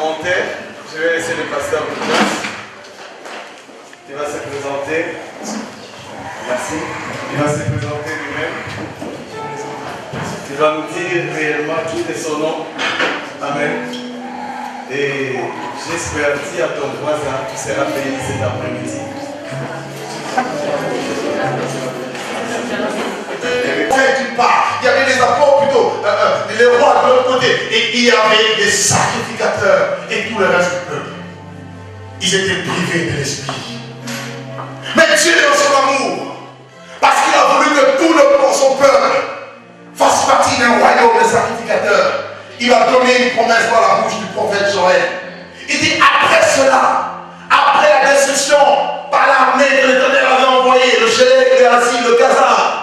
commentaires. Je vais laisser le pasteur en place. Il va se présenter. Merci. Il va se présenter lui-même. Il va nous dire réellement qui est son nom. Amen. Et j'espère dire à ton voisin qui sera béni cet après-midi. D'une part, il y avait les apôtres plutôt, les rois de l'autre côté, et il y avait des sacrificateurs et tout le reste du peuple. Ils étaient privés de l'esprit. Mais Dieu dans son amour, parce qu'il a voulu que tout son peuple fasse partie d'un royaume de sacrificateurs, il a donné une promesse par la bouche du prophète Joël. Il dit après cela, après la destruction par l'armée que l'Éternel avait envoyée, le Chélek, le Assis, le Gaza,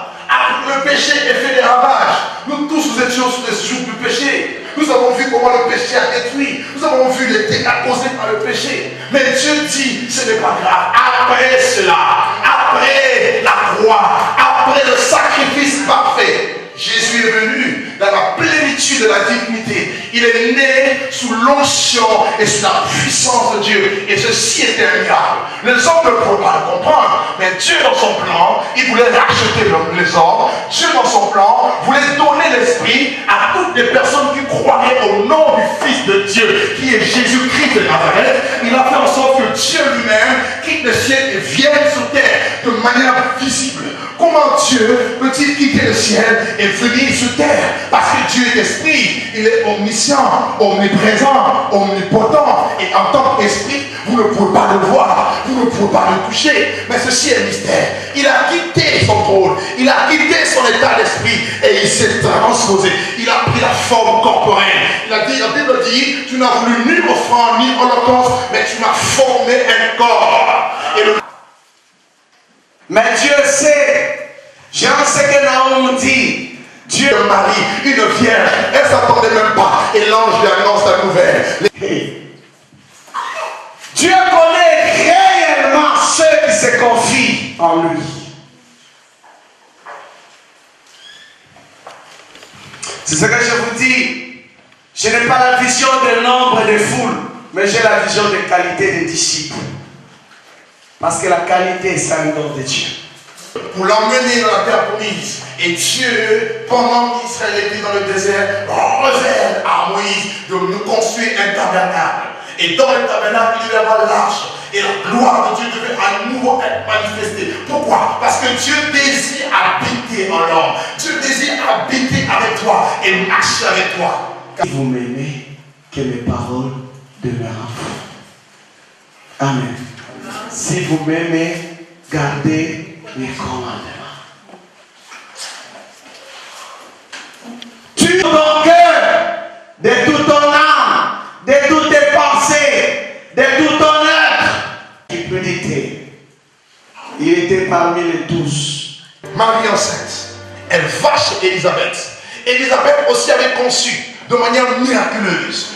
le péché ait fait des ravages. Nous tous nous étions sous les jougs du péché. Nous avons vu comment le péché a détruit. Nous avons vu les dégâts causés par le péché. Mais Dieu dit, ce n'est pas grave. Après cela, après la croix, après le sacrifice parfait, Jésus est venu dans la plénitude de la divinité. Il est né sous l'onction et sous la puissance de Dieu. Et ceci était un miracle. Les hommes ne pouvaient pas le comprendre. Mais Dieu dans son plan, il voulait racheter les hommes. Dieu dans son plan voulait donner l'esprit à toutes les personnes qui croiraient au nom du Fils de Dieu, qui est Jésus-Christ de Nazareth. Il a fait en sorte que Dieu lui-même quitte le ciel et vienne sur terre de manière visible. Comment Dieu peut-il quitter le ciel et venir sur terre? Parce que Dieu est esprit, il est omniscient, omniprésent, omnipotent. Et en tant qu'esprit, vous ne pouvez pas le voir, vous ne pouvez pas le toucher. Mais ceci est mystère. Il a quitté son trône, il a quitté son état d'esprit et il s'est transposé. Il a pris la forme corporelle. Il a dit, la Bible dit, tu n'as voulu ni offrande ni holocauste, mais tu m'as formé un corps. Mais Dieu sait, j'en sais que Naoum dit, Dieu marie une vierge, elle ne s'attendait même pas, et l'ange lui annonce la nouvelle. Dieu connaît réellement ceux qui se confient en lui. C'est ce que je vous dis. Je n'ai pas la vision de nombre de foules, mais j'ai la vision de qualité des disciples. Parce que la qualité, c'est un don de Dieu. Pour l'emmener dans la terre promise. Et Dieu, pendant qu'Israël était dans le désert, révèle à Moïse de nous construire un tabernacle. Et dans le tabernacle, il y avait l'arche. Et la gloire de Dieu devait à nouveau être manifestée. Pourquoi? Parce que Dieu désire habiter en l'homme. Dieu désire habiter avec toi et marcher avec toi. Si vous m'aimez, que mes paroles demeurent en vous. Amen. Si vous m'aimez, gardez mes commandements. Tue ton cœur de toute ton âme, de toutes tes pensées, de tout ton être. Cupidité. Il était parmi les 12. Marie enceinte, elle va chez Élisabeth. Élisabeth aussi avait conçu de manière miraculeuse.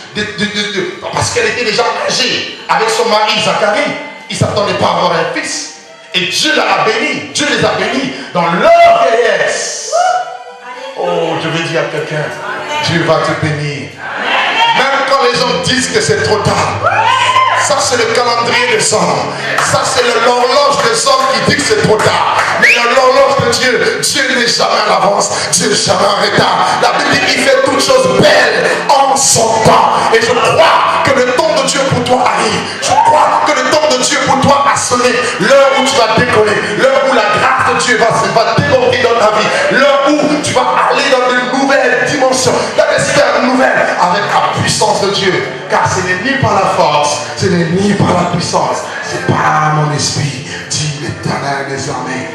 Parce qu'elle était déjà âgée avec son mari Zacharie. Ils ne s'attendaient pas à avoir un fils. Et Dieu l'a béni. Dieu les a bénis dans leur vieillesse. Oh, je veux dire à quelqu'un, Dieu va te bénir. Même quand les gens disent que c'est trop tard. Ça c'est le calendrier des hommes. Ça c'est l'horloge des hommes qui dit que c'est trop tard. Mais l'horloge de Dieu, Dieu n'est jamais à l'avance. Dieu n'est jamais en retard. La Bible dit qu'il fait toutes choses belles en son temps. Et je crois que le temps de Dieu pour toi arrive. Je crois que le temps de Dieu pour toi a sonné. L'heure où tu vas décoller. L'heure où la grâce de Dieu va déborder dans ta vie. L'heure où tu vas aller dans de nouvelles dimensions, dans des sphères nouvelles avec la puissance de Dieu. Car ce n'est ni par la force, ce n'est ni par la puissance, c'est par mon esprit, dit l'Éternel des armées.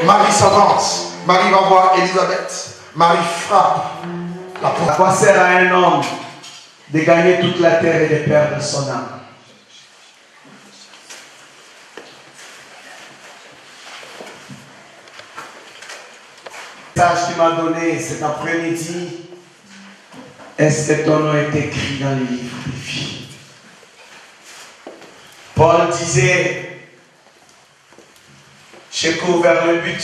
Marie s'avance, Marie va voir Élisabeth, Marie frappe la porte. À quoi sert à un homme de gagner toute la terre et de perdre son âme? Le message qu'il m'a donné cet après-midi, est-ce que ton nom est écrit dans le livre de vie? Paul disait, je cours vers le but.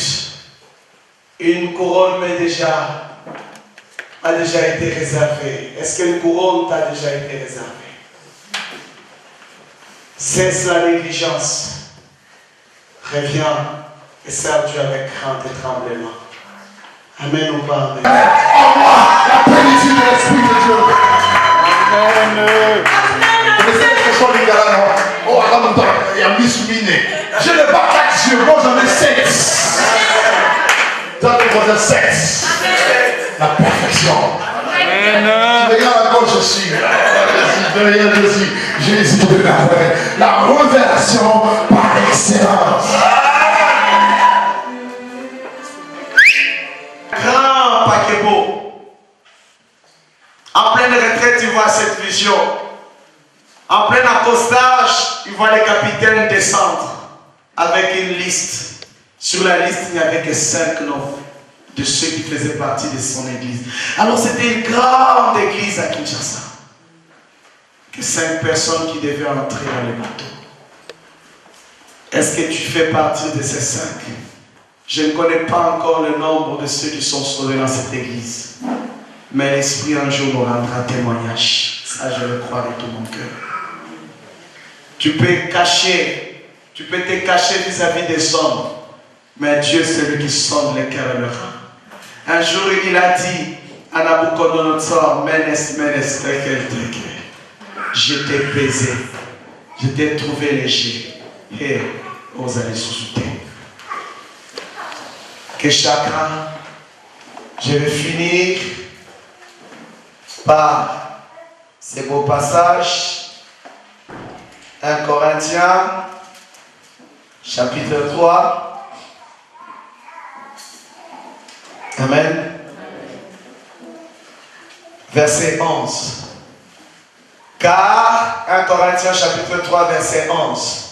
Une couronne a déjà été réservée. Est-ce qu'une couronne t'a déjà été réservée? Cesse la négligence. Reviens et serve Dieu avec crainte et tremblement. Amen ou pas amen. En moi, la plénitude de l'Esprit de Dieu. Amen. Vous connaissez l'expression du gars là, non? Oh, alors, il y a mis. Je n'ai pas 4 yeux, moi j'en ai 7. Toi, tu as 7. La perfection. Tu regardes à gauche aussi. Derrière aussi. Jésus de Nazareth. La révélation par excellence. Grand paquebot. En pleine retraite, tu vois cette vision. En plein accostage, il voit les capitaines descendre avec une liste. Sur la liste, il n'y avait que 5 noms de ceux qui faisaient partie de son église. Alors c'était une grande église à Kinshasa. Que 5 personnes qui devaient entrer dans le bateau. Est-ce que tu fais partie de ces 5? Je ne connais pas encore le nombre de ceux qui sont sauvés dans cette église. Mais l'Esprit un jour nous rendra témoignage. Ça, je le crois de tout mon cœur. Tu peux te cacher vis-à-vis des hommes. Mais Dieu, c'est lui qui sonde les cœurs et le rein. Un jour, il a dit à Nabucodonosor, Menes, tekel. Je t'ai pesé. Je t'ai trouvé léger. Et vous allez sous-souter. Que chacun, je vais finir par ces beaux passages. 1 Corinthiens, chapitre 3. Amen. Verset 11. Car, 1 Corinthiens, chapitre 3, verset 11.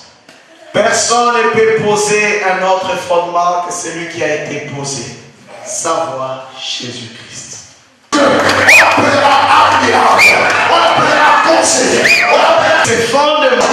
Personne ne peut poser un autre fondement que celui qui a été posé, savoir Jésus-Christ. On appellera alliance, on appellera conseiller, on appellera C'est fondement.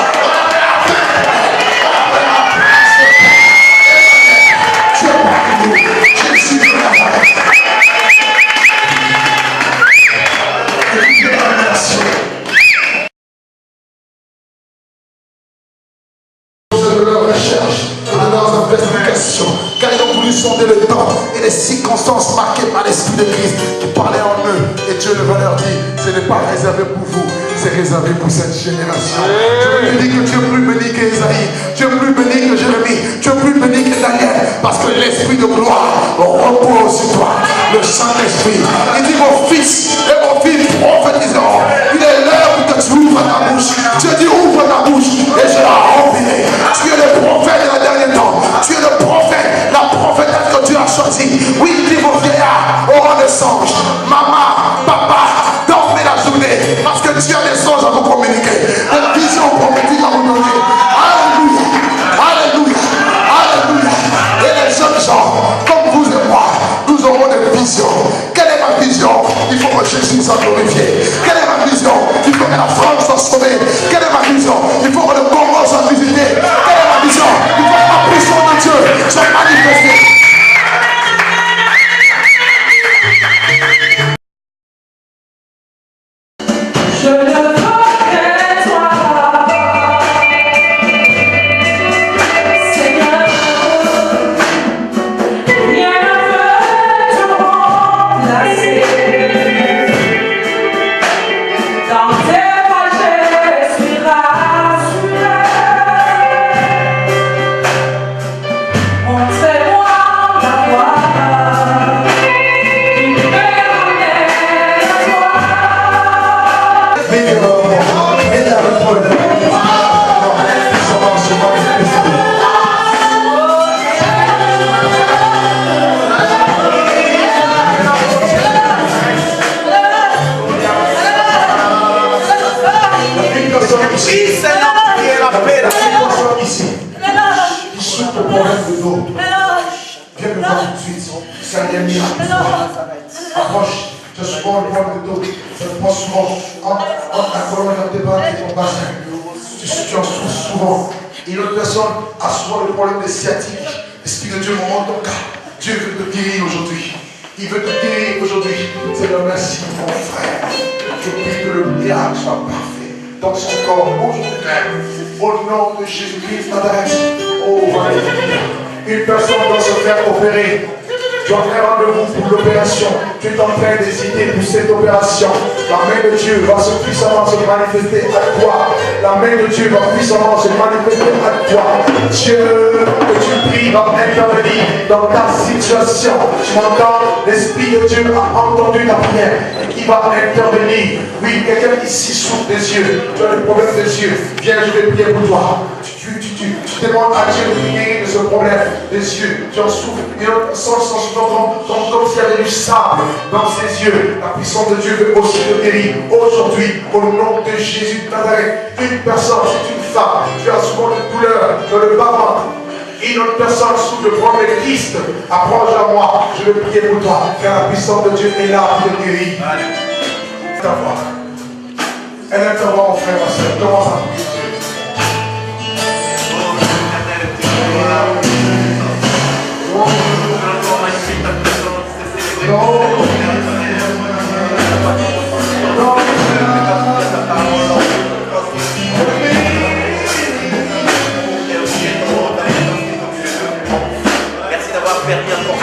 Car ils ont voulu sonder le temps et les circonstances marquées par l'Esprit de Christ qui parlait en eux. Et Dieu va leur dire, ce n'est pas réservé pour vous, c'est réservé pour cette génération. Je veux dire que tu es plus béni qu'Esaïe, tu es plus béni que Jérémie, tu es plus béni que Daniel, parce que l'Esprit de gloire repose sur toi, le Saint-Esprit. Il dit, vos fils et vos filles prophétiseront. Il est l'heure pour que tu ouvres ta bouche. Dieu dit, ouvre ta bouche et je la remplirai. Tu es le prophète de la dernière temps. Tu es le prophète, la prophétesse que Dieu a choisi. Oui, il dit, vos vieillards auront des songes. Maman, papa, dormez la journée, parce que Dieu a des songes à vous communiquer, des visions prophétiques à vous donner. Alléluia, alléluia, alléluia. Et les jeunes gens, comme vous et moi, nous aurons des visions. Quelle est ma vision? Il faut que Jésus soit glorifié. Quelle est ma vision? Il faut que la France soit sauvée. Quelle est ma vision? Il faut que le Congo soit visité. Quelle est ma vision? Il faut que la puissance de Dieu soit manifestée. Je ne veux que toi, Seigneur, rien ne peut te remplacer. Dans tes pas, je suis rassuré. Montrez-moi la voie qui me mène à toi. Ici, c'est notre qui est la paix. Qui souffre le problème de l'autre. Viens me voir tout de suite. C'est un lien miracle. Approche. Tu as souvent le problème de l'autre. Ça te prend souvent entre la colonne vertébrale et ton bassin. Tu en souffres souvent. Et l'autre personne a souvent le problème des sciatiques. L'Esprit de Dieu me montre ton cas. Dieu veut te guérir aujourd'hui. Il veut te guérir aujourd'hui. C'est le merci, mon frère. Je prie que le miracle soit parfait dans son corps aujourd'hui même. au nom de Jésus-Christ Nazareth. Oh, une personne doit se faire opérer. Tu as fait rendez-vous pour l'opération. Tu es en train d'hésiter pour cette opération. La main de Dieu va puissamment se manifester à toi. La main de Dieu va puissamment se manifester à toi. Dieu que tu pries va intervenir dans ta situation. Tu m'entends? L'Esprit de Dieu a entendu ta prière et qui va intervenir. Oui, quelqu'un ici souffre des yeux. Tu as des problèmes des yeux. Viens, je vais prier pour toi. Tu demandes à Dieu de guérir de ce problème des yeux. Tu en souffres. Comme s'il y avait du sable dans ses yeux. La puissance de Dieu veut aussi te guérir. Aujourd'hui, au nom de Jésus de Nazareth, une personne, c'est une femme. Tu as souvent des douleurs dans le bas-ventre. Une autre personne souffre de problème de kyste. Approche à moi. Je vais prier pour toi. Car la puissance de Dieu est là pour te guérir. Elle intervient, mon frère, ma soeur. Commence à prier Dieu. Merci d'avoir permis encore.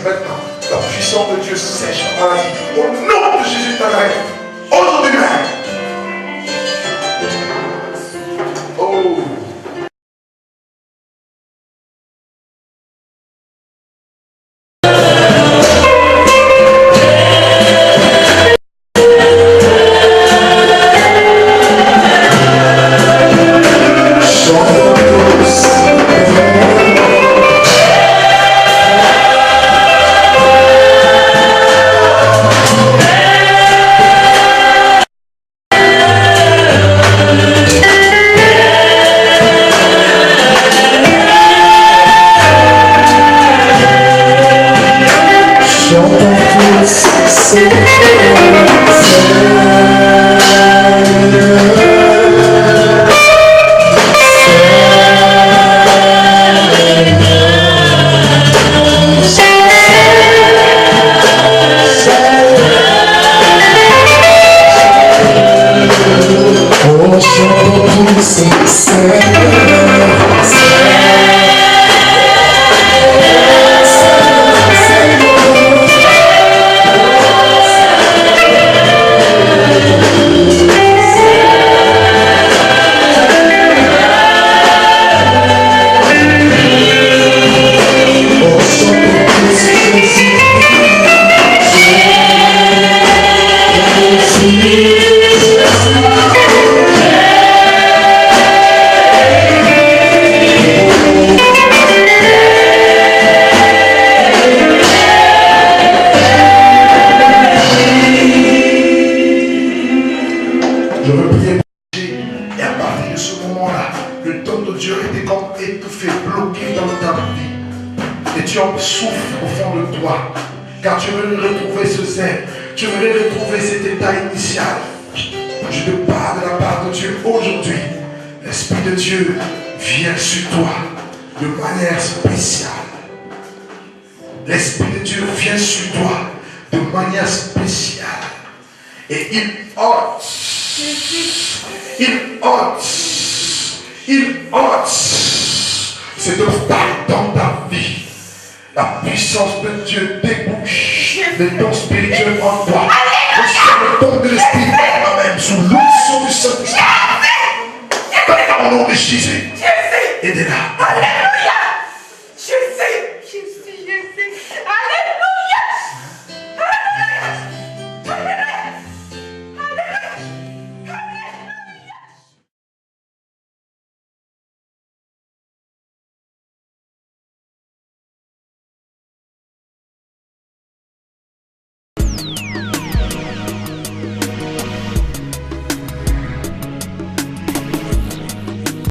Maintenant, la puissance de Dieu sèche la maladie. Au nom de Jésus de Nazareth, aujourd'hui même. Oh. Car tu veux retrouver ce zèle, tu veux retrouver cet état initial. Je te parle de la part de Dieu aujourd'hui. L'Esprit de Dieu vient sur toi de manière spéciale. L'Esprit de Dieu vient sur toi de manière spéciale. Et il ôte cet obstacle dans ta vie. La puissance de Dieu débouche les dons spirituels en toi. Reçois le don de l'Esprit toi-même sous l'onction du Saint-Esprit. Au nom de Jésus. Aidez-la.